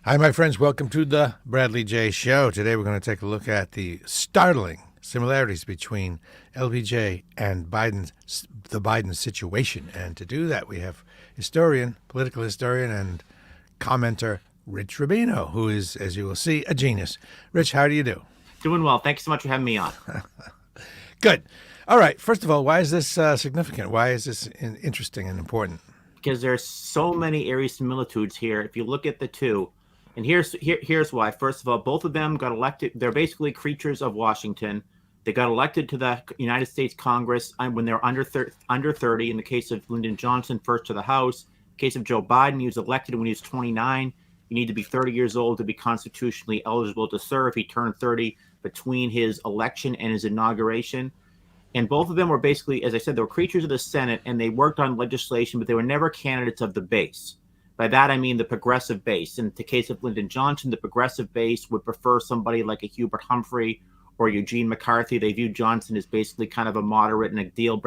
Hi, my friends. Welcome to the Bradley J. Show. Today we're going to take a look at the startling similarities between LBJ and the Biden situation. And to do that, we have political historian, and commenter Rich Rubino, who is, as you will see, a genius. Rich, how do you do? Doing well. Thank you so much for having me on. Good. All right. First of all, why is this significant? Why is this interesting and important? Because there's so many area similitudes here. If you look at the two, and here's why. First of all, both of them got elected. They're basically creatures of Washington. They got elected to the United States Congress when they were under 30. In the case of Lyndon Johnson, first to the House. In the case of Joe Biden, he was elected when he was 29. You need to be 30 years old to be constitutionally eligible to serve. He turned 30 between his election and his inauguration. And both of them were basically, as I said, they were creatures of the Senate, and they worked on legislation, but they were never candidates of the base. By that, I mean the progressive base. In the case of Lyndon Johnson, the progressive base would prefer somebody like a Hubert Humphrey or Eugene McCarthy. They viewed Johnson as basically kind of a moderate and a deal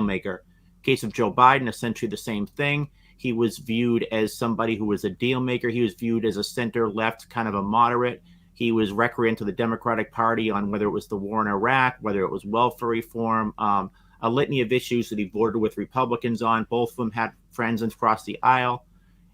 maker. In the case of Joe Biden, essentially the same thing. He was viewed as somebody who was a deal maker. He was viewed as a center-left, kind of a moderate. He was recreant to the Democratic Party on whether it was the war in Iraq, whether it was welfare reform, a litany of issues that he bordered with Republicans on. Both of them had friends across the aisle.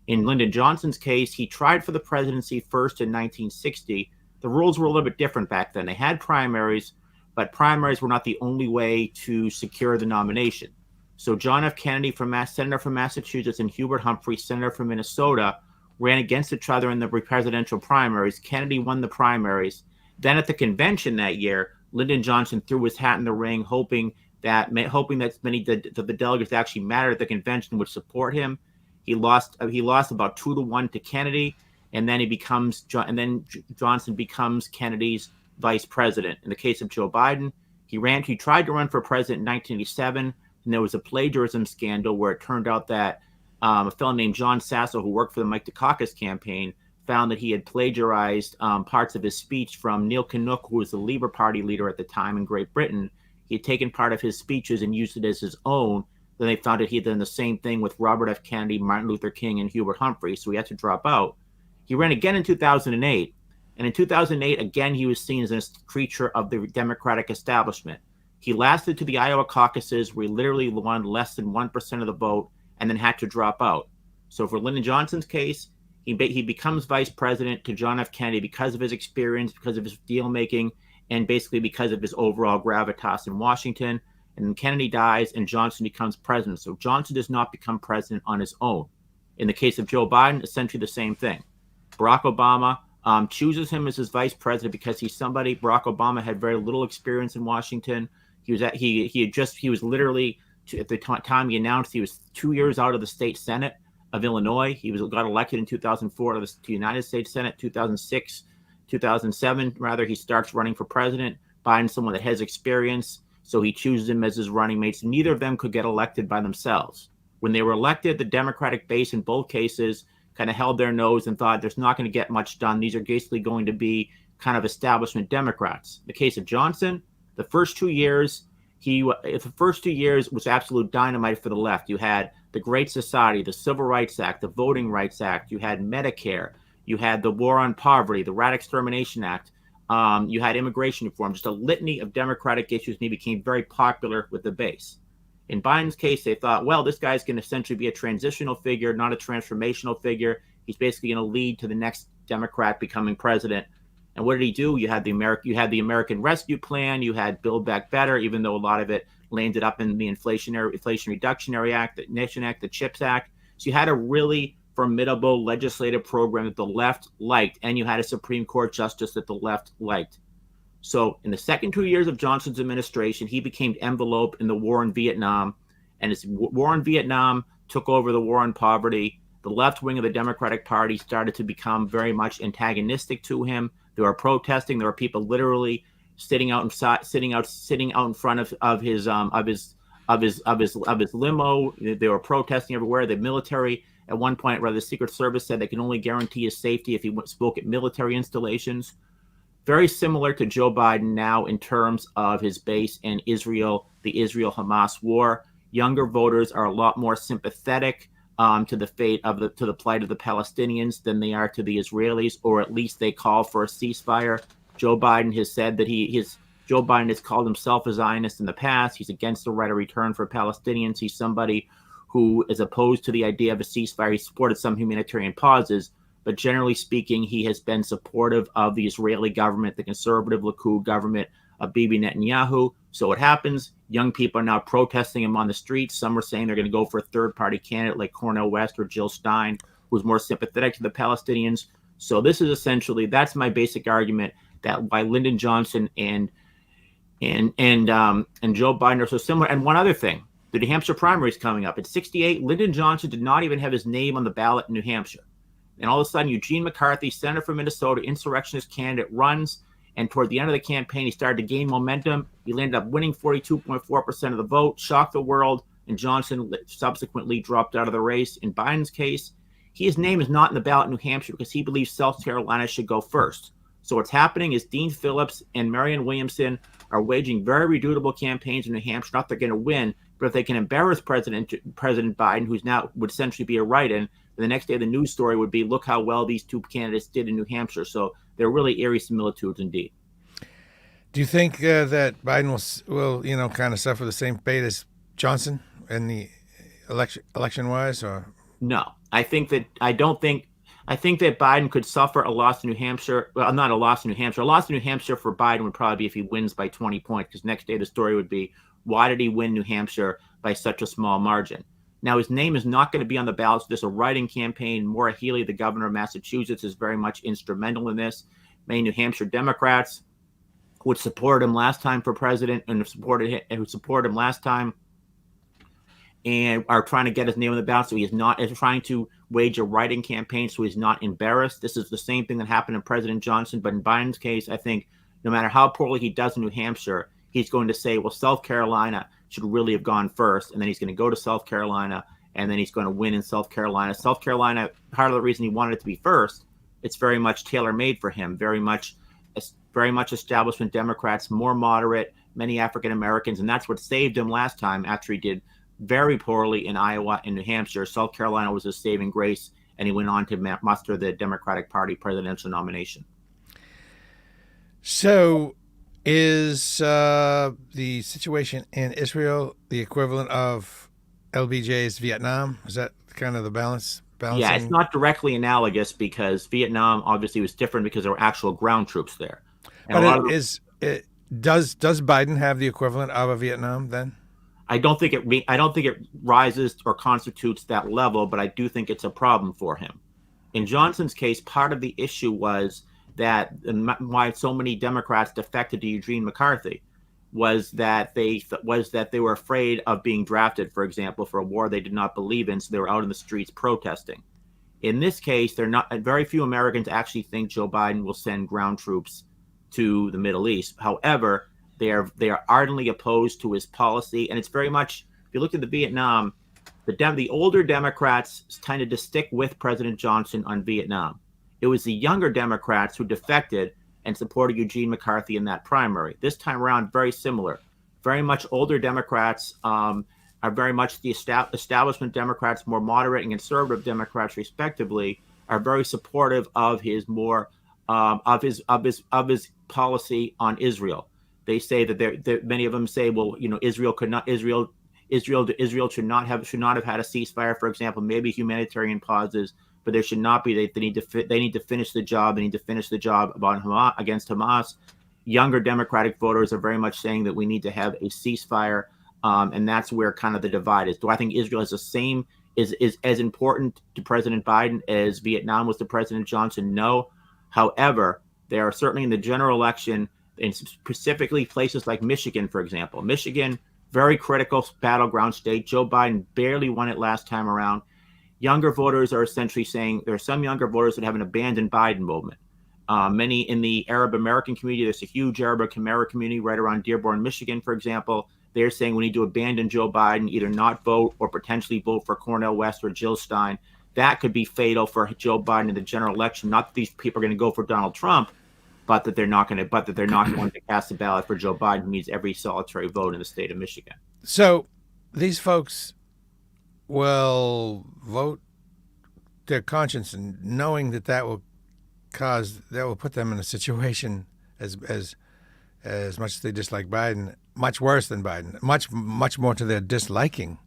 In Lyndon Johnson's case, he tried for the presidency first in 1960. The rules were a little bit different back then. They had primaries, but primaries were not the only way to secure the nomination. So John F. Kennedy, senator from Massachusetts, and Hubert Humphrey, senator from Minnesota, ran against each other in the presidential primaries. Kennedy won the primaries. Then at the convention that year, Lyndon Johnson threw his hat in the ring, hoping that many of the delegates that actually mattered at the convention would support him. He lost about 2-1 to Kennedy, and then Johnson becomes Kennedy's vice president. In the case of Joe Biden, he tried to run for president in 1987, and there was a plagiarism scandal where it turned out that a fellow named John Sasso, who worked for the Mike Dukakis campaign, found that he had plagiarized parts of his speech from Neil Kinnock, who was the Labour Party leader at the time in Great Britain. He had taken part of his speeches and used it as his own. Then they found that he had done the same thing with Robert F. Kennedy, Martin Luther King, and Hubert Humphrey, so he had to drop out. He ran again in 2008, and in 2008, again, he was seen as a creature of the Democratic establishment. He lasted to the Iowa caucuses, where he literally won less than 1% of the vote, and then had to drop out. So for Lyndon Johnson's case, he becomes vice president to John F. Kennedy because of his experience, because of his deal making, and basically because of his overall gravitas in Washington. And then Kennedy dies, and Johnson becomes president. So Johnson does not become president on his own. In the case of Joe Biden, essentially the same thing. Barack Obama chooses him as his vice president because Barack Obama had very little experience in Washington. He was literally, at the time he announced, he was 2 years out of the state Senate of Illinois. He got elected in 2004 to the United States Senate. 2007, he starts running for president. Biden's someone that has experience, so he chooses him as his running mates. Neither of them could get elected by themselves. When they were elected, the Democratic base in both cases kind of held their nose and thought there's not going to get much done. These are basically going to be kind of establishment Democrats. In the case of Johnson, the first 2 years was absolute dynamite for the left. You had the Great Society, the Civil Rights Act, the Voting Rights Act. You had Medicare. You had the War on Poverty, the Rat Extermination Act. You had immigration reform, just a litany of Democratic issues, and he became very popular with the base. In Biden's case, they thought, well, this guy's going to essentially be a transitional figure, not a transformational figure. He's basically going to lead to the next Democrat becoming president. And what did he do? You had the American Rescue Plan. You had Build Back Better, even though a lot of it landed up in the Inflation Reduction Act, the Nation Act, the CHIPS Act. So you had a really formidable legislative program that the left liked, and you had a Supreme Court justice that the left liked. So in the second 2 years of Johnson's administration, he became enveloped in the war in Vietnam, and his war in Vietnam took over the war on poverty. The left wing of the Democratic Party started to become very much antagonistic to him. They were protesting. There were people literally sitting out in front of his limo. They were protesting everywhere. The military, at one point, the Secret Service said they could only guarantee his safety if he spoke at military installations. Very similar to Joe Biden now in terms of his base in Israel, the Israel-Hamas war. Younger voters are a lot more sympathetic. to the plight of the Palestinians than they are to the Israelis, or at least they call for a ceasefire. Joe Biden has said that Joe Biden has called himself a Zionist in the past. He's against the right of return for Palestinians. He's somebody who is opposed to the idea of a ceasefire. He supported some humanitarian pauses, but generally speaking, he has been supportive of the Israeli government, the conservative Likud government of Bibi Netanyahu. So what happens? Young people are now protesting him on the streets. Some are saying they're going to go for a third-party candidate like Cornel West or Jill Stein, who's more sympathetic to the Palestinians. So this is essentially, that's my basic argument, that why Lyndon Johnson and Joe Biden are so similar. And one other thing, the New Hampshire primary is coming up. At 68, Lyndon Johnson did not even have his name on the ballot in New Hampshire. And all of a sudden, Eugene McCarthy, senator from Minnesota, insurrectionist candidate, runs. And toward the end of the campaign, he started to gain momentum. He ended up winning 42.4% of the vote, shocked the world, and Johnson subsequently dropped out of the race. In Biden's case, his name is not in the ballot in New Hampshire because he believes South Carolina should go first. So what's happening is Dean Phillips and Marianne Williamson are waging very redoubtable campaigns in New Hampshire. Not they're going to win, but if they can embarrass President Biden, who's now would essentially be a write-in, the next day the news story would be, look how well these two candidates did in New Hampshire. So they're really eerie similitudes indeed. Do you think that Biden will kind of suffer the same fate as Johnson in the election-wise, or no? I think that Biden could suffer a loss in New Hampshire. Well, not a loss in New Hampshire. A loss in New Hampshire for Biden would probably be if he wins by 20 points, because next day the story would be, why did he win New Hampshire by such a small margin? Now, his name is not going to be on the ballot. So there's a write-in campaign. Maura Healey, the governor of Massachusetts, is very much instrumental in this. Many New Hampshire Democrats would support him last time for president and who supported him last time and are trying to get his name on the ballot. So he is trying to wage a write-in campaign so he's not embarrassed. This is the same thing that happened in President Johnson. But in Biden's case, I think no matter how poorly he does in New Hampshire, he's going to say, well, South Carolina should really have gone first. And then he's going to go to South Carolina, and then he's going to win in South Carolina. South Carolina, part of the reason he wanted it to be first, it's very much tailor-made for him, very much establishment Democrats, more moderate, many African Americans. And that's what saved him last time after he did very poorly in Iowa and New Hampshire. South Carolina was his saving grace, and he went on to muster the Democratic Party presidential nomination. So is the situation in Israel the equivalent of LBJ's Vietnam? Is that kind of the balance? Yeah, it's not directly analogous because Vietnam obviously was different because there were actual ground troops there. And does Biden have the equivalent of a Vietnam then? I don't think it rises or constitutes that level, but I do think it's a problem for him. In Johnson's case, part of the issue was that why so many Democrats defected to Eugene McCarthy was that they were afraid of being drafted, for example, for a war they did not believe in, so they were out in the streets protesting. In this case, very few Americans actually think Joe Biden will send ground troops to the Middle East. However, they are ardently opposed to his policy, and it's very much, if you look at the Vietnam, the older Democrats tended to stick with President Johnson on Vietnam. It was the younger Democrats who defected and supported Eugene McCarthy in that primary. This time around, very similar. Very much older Democrats are very much the establishment Democrats, more moderate and conservative Democrats, respectively, are very supportive of his of his policy on Israel. They say that many of them say, well, Israel should not have had a ceasefire, for example, maybe humanitarian pauses, but there should not be. They need to finish the job. They need to finish the job against Hamas. Younger Democratic voters are very much saying that we need to have a ceasefire, and that's where kind of the divide is. Do I think Israel is as important to President Biden as Vietnam was to President Johnson? No. However, there are certainly in the general election, in specifically places like Michigan, for example. Michigan, very critical battleground state. Joe Biden barely won it last time around. Younger voters are essentially saying there are some younger voters that have an abandoned Biden movement. Many in the Arab American community, there's a huge Arab American community right around Dearborn, Michigan, for example. They're saying we need to abandon Joe Biden, either not vote or potentially vote for Cornel West or Jill Stein. That could be fatal for Joe Biden in the general election. Not that these people are going to go for Donald Trump, but that they're not going to cast a ballot for Joe Biden, who needs every solitary vote in the state of Michigan. So these folks will vote their conscience, and knowing that will put them in a situation as much as they dislike Biden, much worse than Biden, much more to their disliking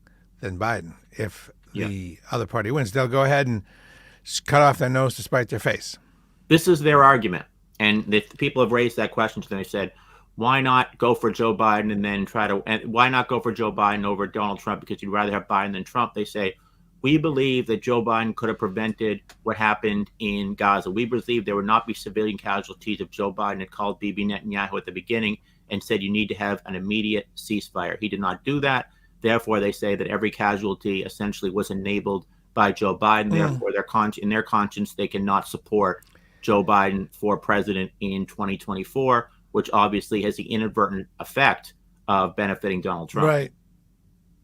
than Biden. If the other party wins, they'll go ahead and cut off their nose to spite their face. This is their argument. And the people have raised that question to them. They said, why not go for Joe Biden and why not go for Joe Biden over Donald Trump, because you'd rather have Biden than Trump? They say, we believe that Joe Biden could have prevented what happened in Gaza. We believe there would not be civilian casualties if Joe Biden had called Bibi Netanyahu at the beginning and said you need to have an immediate ceasefire. He did not do that. Therefore, they say that every casualty essentially was enabled by Joe Biden. Therefore, in their conscience, they cannot support Joe Biden for president in 2024, which obviously has the inadvertent effect of benefiting Donald Trump. Right.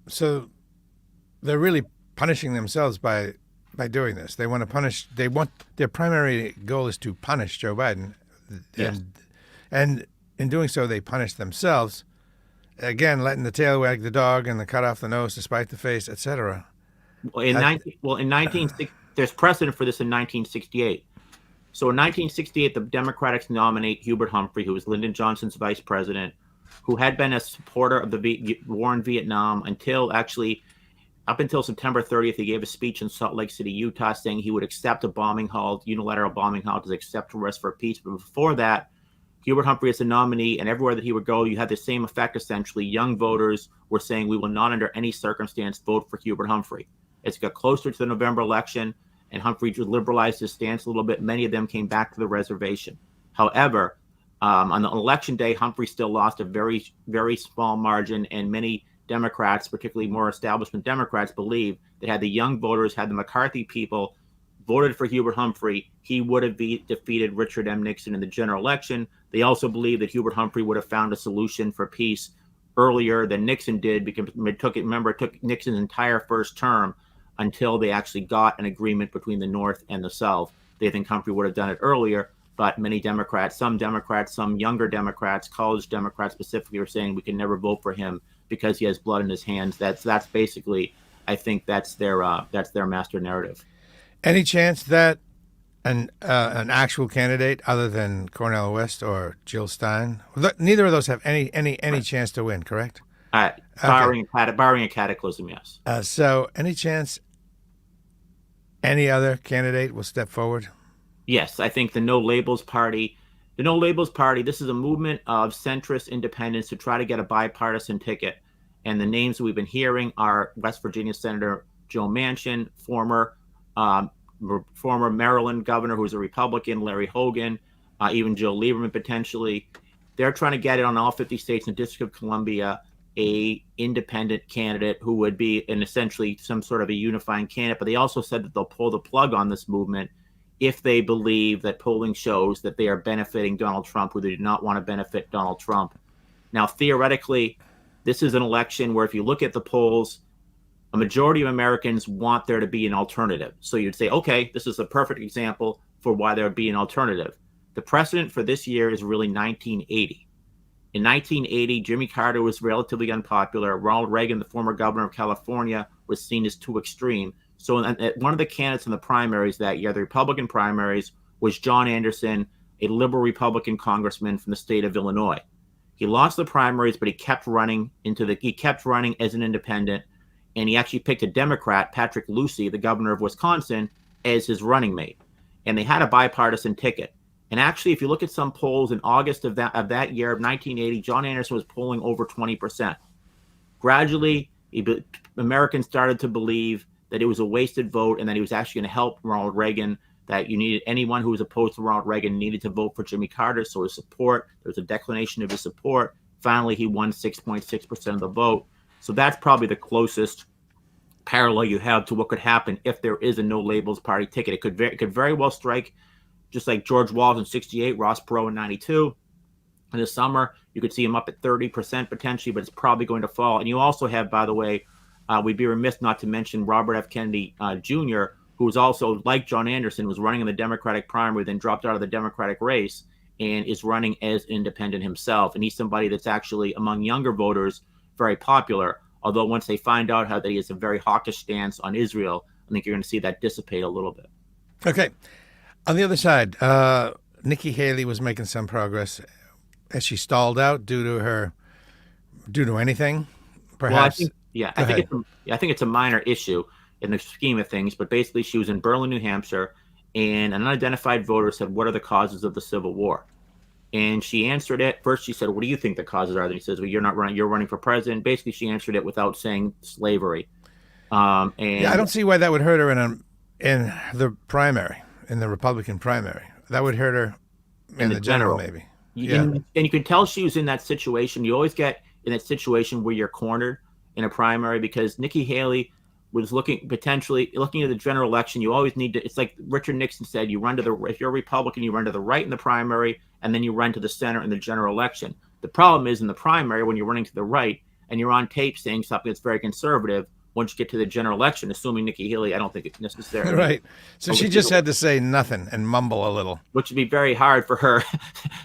So they're really punishing themselves by doing this. They want to punish. Their primary goal is to punish Joe Biden, and in doing so, they punish themselves. Again, letting the tail wag the dog and the cut off the nose to spite the face, etc. There's precedent for this in 1968. So in 1968, the Democrats nominate Hubert Humphrey, who was Lyndon Johnson's vice president, who had been a supporter of the war in Vietnam up until September 30th. He gave a speech in Salt Lake City, Utah, saying he would accept a bombing halt, unilateral bombing halt, as acceptable risk for peace. But before that, Hubert Humphrey is a nominee, and everywhere that he would go, you had the same effect, essentially. Young voters were saying, we will not under any circumstance vote for Hubert Humphrey. As it got closer to the November election, and Humphrey liberalized his stance a little bit, many of them came back to the reservation. However, on the election day, Humphrey still lost a very, very small margin, and many Democrats, particularly more establishment Democrats, believe that had the young voters, had the McCarthy people voted for Hubert Humphrey, he would have defeated Richard M. Nixon in the general election. They also believe that Hubert Humphrey would have found a solution for peace earlier than Nixon did, because it took Nixon's entire first term until they actually got an agreement between the North and the South. They think Humphrey would have done it earlier, but many Democrats, some younger Democrats, college Democrats specifically, are saying we can never vote for him because he has blood in his hands. That's basically, I think that's their master narrative. Any chance that an actual candidate other than Cornel West or Jill Stein, neither of those have any chance to win, correct? Barring a cataclysm, yes. So any chance any other candidate will step forward? Yes, I think the No Labels Party, this is a movement of centrist independents to try to get a bipartisan ticket. And the names that we've been hearing are West Virginia Senator Joe Manchin, former Maryland governor who's a Republican, Larry Hogan, even Joe Lieberman potentially. They're trying to get it on all 50 states and the District of Columbia, a independent candidate who would be essentially some sort of a unifying candidate. But they also said that they'll pull the plug on this movement if they believe that polling shows that they are benefiting Donald Trump, who they do not want to benefit Donald Trump. Now, theoretically, this is an election where if you look at the polls, a majority of Americans want there to be an alternative. So you'd say, okay, this is a perfect example for why there would be an alternative. The precedent for this year is really 1980. In 1980, Jimmy Carter was relatively unpopular. Ronald Reagan, the former governor of California, was seen as too extreme. So one of the candidates in the primaries that year, the Republican primaries, was John Anderson, a liberal Republican congressman from the state of Illinois. He lost the primaries, but he kept running as an independent, and he actually picked a Democrat, Patrick Lucey, the governor of Wisconsin, as his running mate. And they had a bipartisan ticket. And actually, if you look at some polls in August of that year of 1980, John Anderson was polling over 20%. Gradually, Americans started to believe that it was a wasted vote and that he was actually going to help Ronald Reagan, that anyone who was opposed to Ronald Reagan needed to vote for Jimmy Carter. So his support, there was a declination of his support. Finally, he won 6.6% of the vote. So that's probably the closest parallel you have to what could happen if there is a No Labels Party ticket. It could very well strike just like George Wallace in 68, Ross Perot in 92. In the summer, you could see him up at 30% potentially, but it's probably going to fall. And you also have, by the way, we'd be remiss not to mention Robert F. Kennedy Jr., who was also, like John Anderson, was running in the Democratic primary, then dropped out of the Democratic race and is running as independent himself. And he's somebody that's actually, among younger voters, very popular. Although once they find out how that he has a very hawkish stance on Israel, I think you're going to see that dissipate a little bit. Okay. On the other side, Nikki Haley was making some progress. Has she stalled out due to anything? Perhaps. Well, I think it's a minor issue in the scheme of things. But basically, she was in Berlin, New Hampshire, and an unidentified voter said, "What are the causes of the Civil War?" And she answered it. First, she said, "What do you think the causes are?" Then he says, "Well, you're not running. You're running for president." Basically, she answered it without saying slavery. And yeah, I don't see why that would hurt her in the primary, in the Republican primary. That would hurt her in the general, maybe. And you can tell she was in that situation. You always get in that situation where you're cornered in a primary, because Nikki Haley was potentially looking at the general election. You always need to. It's like Richard Nixon said: if you're a Republican, you run to the right in the primary, and then you run to the center in the general election. The problem is in the primary, when you're running to the right and you're on tape saying something that's very conservative, once you get to the general election, assuming Nikki Haley, I don't think it's necessary. Right. So she just had to say nothing and mumble a little. Which would be very hard for her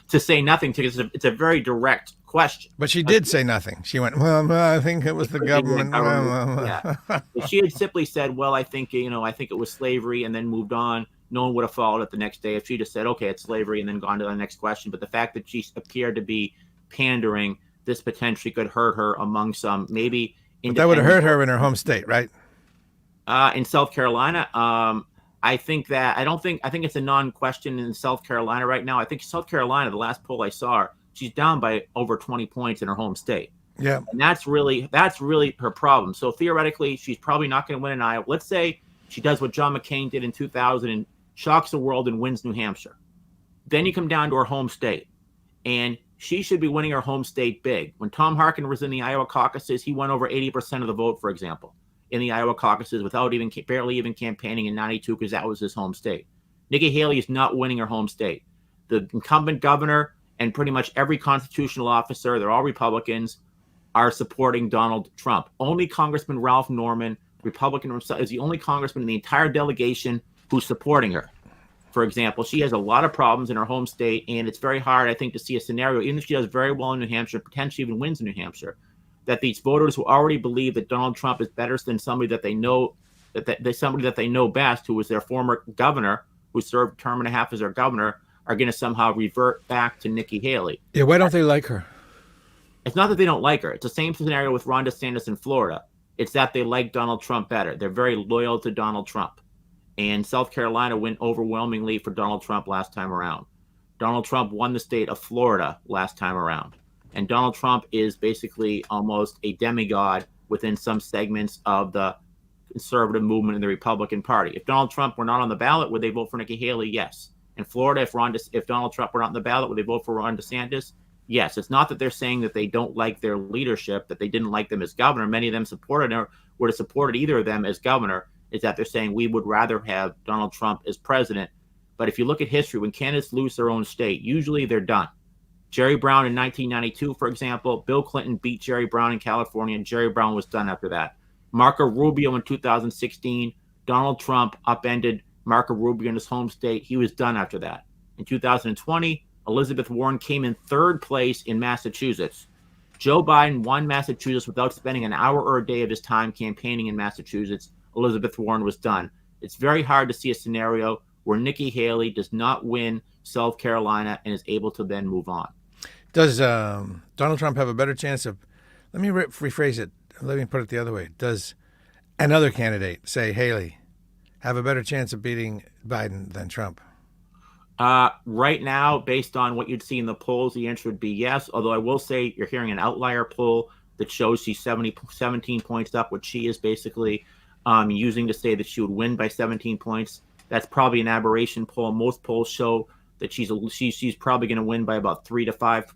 to say nothing, because it's a very direct question. But she did say nothing. She went, well, I think it was the government. Yeah. If she had simply said, well, I think it was slavery, and then moved on, no one would have followed it the next day. If she just said, okay, it's slavery, and then gone to the next question. But the fact that she appeared to be pandering, this potentially could hurt her among some maybe. But that would have hurt her in her home state, right? In South Carolina, I think it's a non-question in South Carolina right now. I think South Carolina, the last poll I saw, she's down by over 20 points in her home state. Yeah. And that's really her problem. So theoretically, she's probably not going to win in Iowa. Let's say she does what John McCain did in 2000 and shocks the world and wins New Hampshire. Then you come down to her home state, and she should be winning her home state big. When Tom Harkin was in the Iowa caucuses, he won over 80% of the vote, for example, in the Iowa caucuses without barely even campaigning in 92, because that was his home state. Nikki Haley is not winning her home state. The incumbent governor and pretty much every constitutional officer, they're all Republicans, are supporting Donald Trump. Only Congressman Ralph Norman, Republican himself, is the only congressman in the entire delegation who's supporting her. For example, she has a lot of problems in her home state, and it's very hard, I think, to see a scenario, even if she does very well in New Hampshire, potentially even wins in New Hampshire, that these voters who already believe that Donald Trump is better than somebody that they know, somebody that they know best, who was their former governor, who served a term and a half as their governor, are going to somehow revert back to Nikki Haley. Yeah, why don't they like her? It's not that they don't like her. It's the same scenario with Ron DeSantis in Florida. It's that they like Donald Trump better. They're very loyal to Donald Trump. And South Carolina went overwhelmingly for Donald Trump last time around. Donald Trump won the state of Florida last time around. And Donald Trump is basically almost a demigod within some segments of the conservative movement in the Republican Party. If Donald Trump were not on the ballot, would they vote for Nikki Haley? Yes. In Florida, if Donald Trump were not on the ballot, would they vote for Ron DeSantis? Yes. It's not that they're saying that they don't like their leadership, that they didn't like them as governor. Many of them supported or would have supported either of them as governor. Is that they're saying we would rather have Donald Trump as president. But if you look at history, when candidates lose their own state, usually they're done. Jerry Brown in 1992, for example, Bill Clinton beat Jerry Brown in California, and Jerry Brown was done after that. Marco Rubio in 2016, Donald Trump upended Marco Rubio in his home state. He was done after that. In 2020, Elizabeth Warren came in third place in Massachusetts. Joe Biden won Massachusetts without spending an hour or a day of his time campaigning in Massachusetts. Elizabeth Warren was done. It's very hard to see a scenario where Nikki Haley does not win South Carolina and is able to then move on. Does Donald Trump have a better chance of, let me rephrase it, let me put it the other way. Does another candidate, say Haley, have a better chance of beating Biden than Trump? Right now, based on what you'd see in the polls, the answer would be yes. Although I will say you're hearing an outlier poll that shows she's 17 points up, which she is basically using to say that she would win by 17 points. That's probably an aberration poll. Most polls show that she's probably going to win by about 3 to 5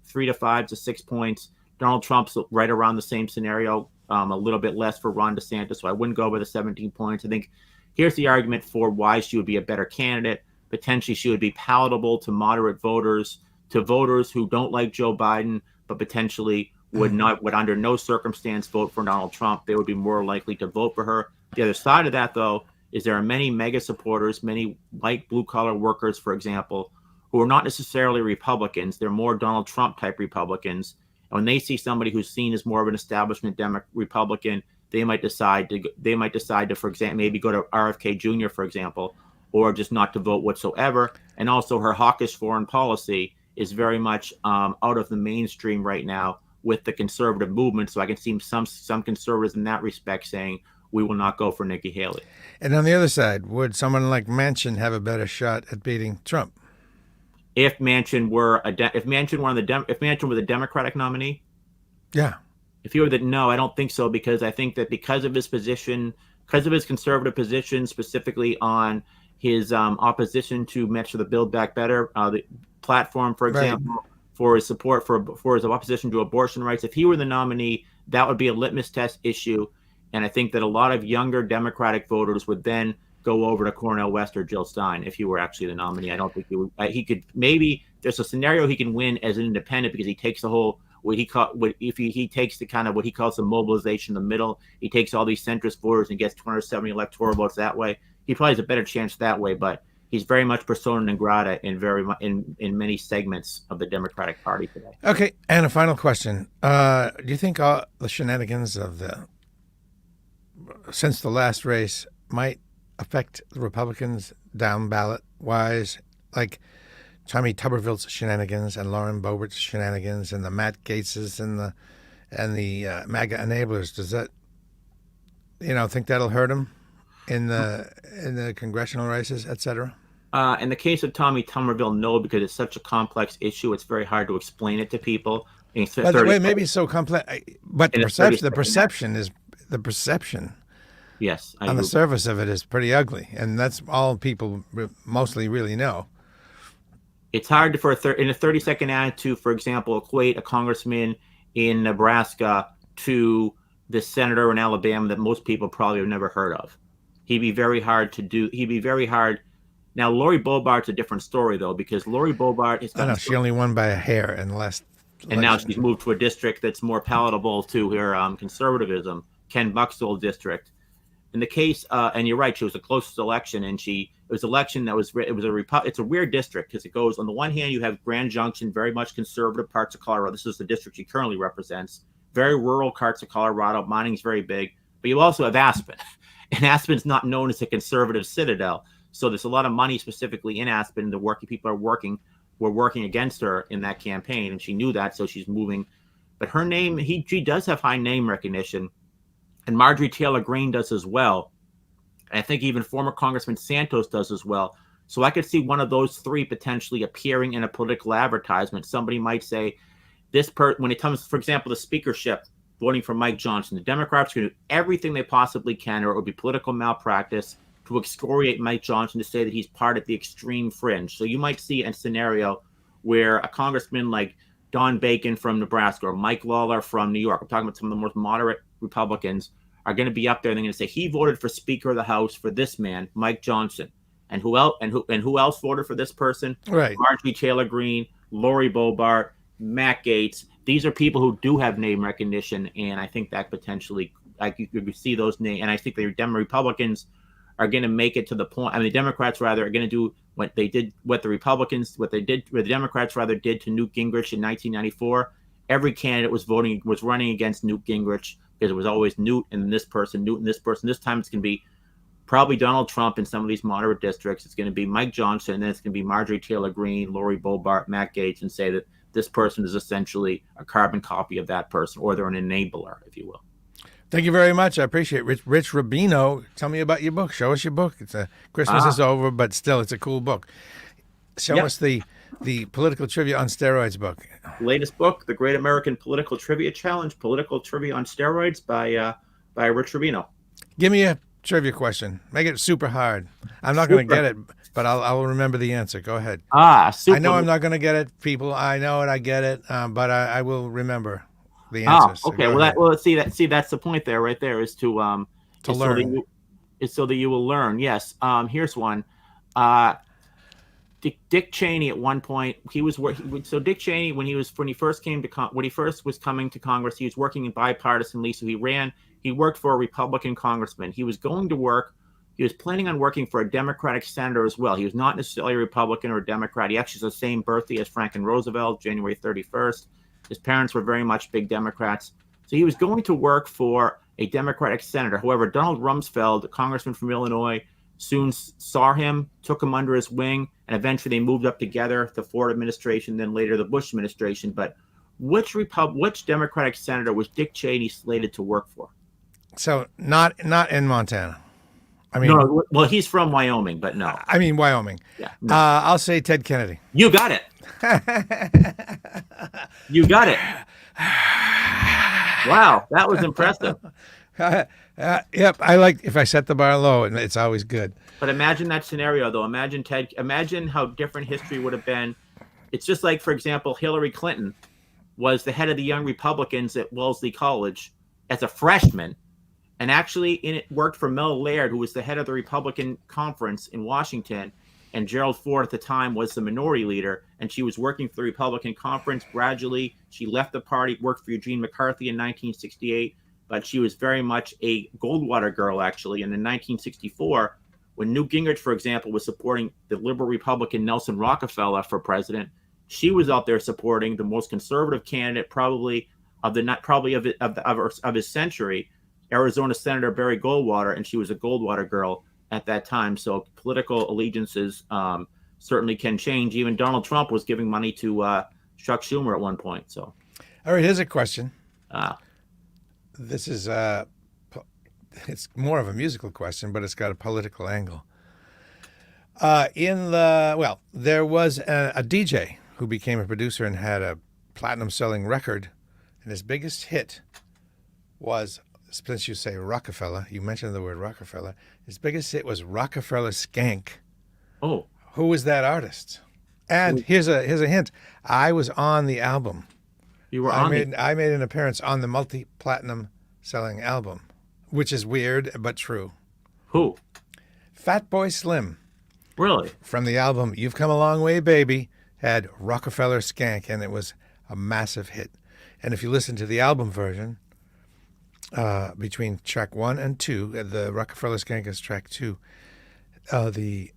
to 6 points. Donald Trump's right around the same scenario, a little bit less for Ron DeSantis. So I wouldn't go by the 17 points. I think here's the argument for why she would be a better candidate. Potentially, she would be palatable to moderate voters, to voters who don't like Joe Biden, but potentially would under no circumstance vote for Donald Trump. They would be more likely to vote for her. The other side of that, though, is there are many mega supporters, many white blue-collar workers, for example, who are not necessarily Republicans. They're more Donald Trump-type Republicans, when they see somebody who's seen as more of an establishment Republican, they might decide to, for example, maybe go to RFK Jr., for example, or just not to vote whatsoever. And also her hawkish foreign policy is very much out of the mainstream right now with the conservative movement. So I can see some conservatives in that respect saying, we will not go for Nikki Haley. And on the other side, would someone like Manchin have a better shot at beating Trump? If Manchin were the Democratic nominee? Yeah. If he were no, I don't think so, because I think that because of his position, because of his conservative position, specifically on his opposition to Metro the Build Back Better the platform, for example, right, for his support for his opposition to abortion rights, if he were the nominee, that would be a litmus test issue. And I think that a lot of younger Democratic voters would then go over to Cornel West or Jill Stein if he were actually the nominee. I don't think he would. He could, maybe there's a scenario he can win as an independent because he takes the whole he takes the kind of what he calls the mobilization in the middle. He takes all these centrist voters and gets 270 electoral votes that way. He probably has a better chance that way, but he's very much persona non grata in many segments of the Democratic Party today. Okay, and a final question: do you think all the shenanigans of since the last race might affect the Republicans down ballot wise, like Tommy Tuberville's shenanigans and Lauren Boebert's shenanigans and the Matt Gaetz's and the MAGA enablers? Does that, think that'll hurt him in the congressional races, et cetera? In the case of Tommy Tuberville, no, because it's such a complex issue. It's very hard to explain it to people. By the way, maybe it's so complex, but the perception. Yes, on the surface of it is pretty ugly, and that's all people mostly really know. It's hard in a 30-second ad to, for example, equate a congressman in Nebraska to the senator in Alabama that most people probably have never heard of. He'd be very hard to do. Now, Lori Bobart's a different story, though, because Lori Bobart is. She only won by a hair in the last. And now she's moved to a district that's more palatable to her conservatism, Ken Buck's old district. In the case, and you're right, she was the closest election, and it's a weird district because it goes, on the one hand, you have Grand Junction, very much conservative parts of Colorado. This is the district she currently represents. Very rural parts of Colorado. Mining's very big. But you also have Aspen. And Aspen's not known as a conservative citadel. So there's a lot of money specifically in Aspen. The working people were working against her in that campaign, and she knew that, so she's moving. But her name, she does have high name recognition. And Marjorie Taylor Greene does as well. And I think even former Congressman Santos does as well. So I could see one of those three potentially appearing in a political advertisement. Somebody might say, when it comes, for example, the speakership, voting for Mike Johnson, the Democrats are going to do everything they possibly can, or it would be political malpractice, to excoriate Mike Johnson, to say that he's part of the extreme fringe. So you might see a scenario where a congressman like Don Bacon from Nebraska or Mike Lawler from New York, I'm talking about some of the most moderate Republicans, are going to be up there and they're going to say, he voted for Speaker of the House for this man, Mike Johnson. And who else voted for this person? Right. Marjorie Taylor Greene, Lori Bobart, Matt Gaetz. These are people who do have name recognition, and I think that potentially, you could see those names. And I think the Republicans are going to make it to the point. I mean, the Democrats rather are going to do what the Democrats rather did to Newt Gingrich in 1994. Every candidate was running against Newt Gingrich because it was always Newt and this person, Newt and this person. This time it's going to be probably Donald Trump in some of these moderate districts. It's going to be Mike Johnson, and then it's going to be Marjorie Taylor Greene, Lori Bobart, Matt Gaetz, and say that this person is essentially a carbon copy of that person, or they're an enabler, if you will. Thank you very much. I appreciate it. Rich Rubino, tell me about your book. Show us your book. Christmas is over, but still, it's a cool book. Show us the Political Trivia on Steroids book. Latest book, The Great American Political Trivia Challenge, Political Trivia on Steroids by Rich Rubino. Give me a trivia question. Make it super hard. I'm not going to get it, but I'll remember the answer. Go ahead. Super. I know I'm not going to get it, people. I know it. I get it, but I will remember the answer. Okay. Let's see that. See, that's the point there. Right there is to learn. So that you will learn. Yes. Here's one. Dick Cheney at one point, so Dick Cheney, when he first was coming to Congress, he was working in bipartisanly. So he worked for a Republican congressman. He was planning on working for a Democratic senator as well. He was not necessarily a Republican or a Democrat. He actually has the same birthday as Franklin Roosevelt, January 31st. His parents were very much big Democrats. So he was going to work for a Democratic senator. However, Donald Rumsfeld, a congressman from Illinois, soon saw him, took him under his wing, and eventually they moved up together, the Ford administration, then later the Bush administration. But which Democratic senator was Dick Cheney slated to work for? So not in Montana. I mean, no. Well, he's from Wyoming, but no. I mean Wyoming. Yeah. No. I'll say Ted Kennedy. You got it. You got it. Wow, that was impressive. Yep, I like if I set the bar low, and it's always good. But imagine that scenario, though. Imagine how different history would have been. It's just like, for example, Hillary Clinton was the head of the Young Republicans at Wellesley College as a freshman, and actually it worked for Mel Laird, who was the head of the Republican conference in Washington, and Gerald Ford at the time was the minority leader, and she was working for the Republican conference. Gradually, she left the party, worked for Eugene McCarthy in 1968, but she was very much a Goldwater girl, actually. And in 1964, when Newt Gingrich, for example, was supporting the liberal Republican Nelson Rockefeller for president, she was out there supporting the most conservative candidate, probably of his century, Arizona Senator Barry Goldwater, and she was a Goldwater girl at that time. So political allegiances certainly can change. Even Donald Trump was giving money to Chuck Schumer at one point. So, all right, here's a question. This is it's more of a musical question, but it's got a political angle. There was a DJ who became a producer and had a platinum-selling record, and his biggest hit was, since you say Rockefeller, you mentioned the word Rockefeller, his biggest hit was Rockefeller Skank. Oh. Who was that artist? And here's a hint. I was on the album. You were I made an appearance on the multi-platinum selling album, which is weird but true. Who? Fatboy Slim. Really? From the album You've Come a Long Way, Baby, had Rockefeller Skank, and it was a massive hit. And if you listen to the album version, between track 1 and 2, the Rockefeller Skank is track 2, the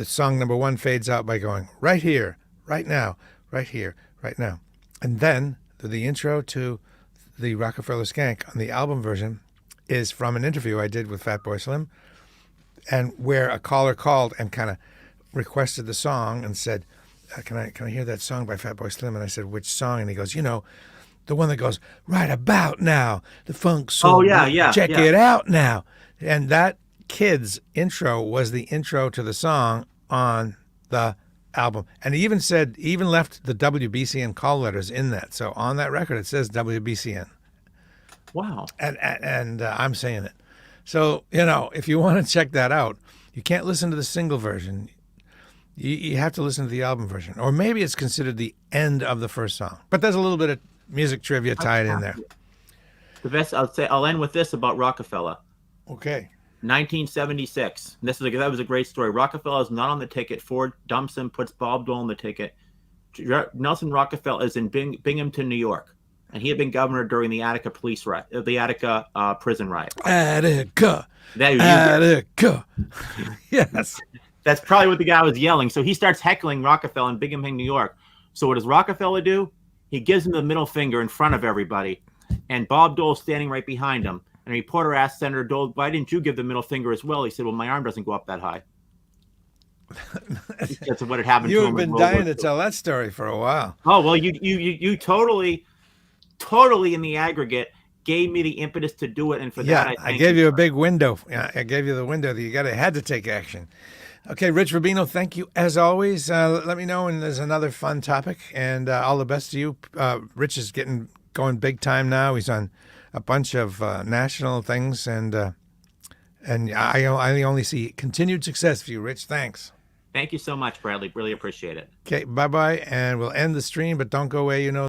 song number 1 fades out by going, right here, right now, right here, right now. And then the intro to the Rockefeller Skank on the album version is from an interview I did with Fatboy Slim, and where a caller called and kind of requested the song and said, can I hear that song by Fatboy Slim? And I said, which song? And he goes, the one that goes, right about now, the funk soul. Oh, yeah. Check it out now. And that kid's intro was the intro to the song on the album. And he even left the WBCN call letters in that. So on that record, it says WBCN. Wow. And I'm saying it. So, if you want to check that out, you can't listen to the single version. You have to listen to the album version. Or maybe it's considered the end of the first song. But there's a little bit of music trivia tied in there. The best, I'll end with this about Rockefeller. Okay. 1976. That was a great story. Rockefeller is not on the ticket. Ford dumps him, puts Bob Dole on the ticket. Nelson Rockefeller is in Binghamton, New York, and he had been governor during the Attica prison riot. Attica. Yes. That's probably what the guy was yelling. So he starts heckling Rockefeller in Binghamton, New York. So what does Rockefeller do? He gives him the middle finger in front of everybody, and Bob Dole's standing right behind him. And a reporter asked Senator Dole, why didn't you give the middle finger as well? He said, well, my arm doesn't go up that high. That's what had happened to him. You've been dying to tell that story for a while. Oh, well, you totally in the aggregate gave me the impetus to do it. And for that, I gave you a big window. Yeah, I gave you the window that you had to take action. Okay, Rich Rubino, thank you as always. Let me know when there's another fun topic, and all the best to you. Rich is going big time now. He's on a bunch of national things, and I only see continued success for you, Rich. Thanks. Thank you so much, Bradley. Really appreciate it. Okay, bye-bye, and we'll end the stream, but don't go away.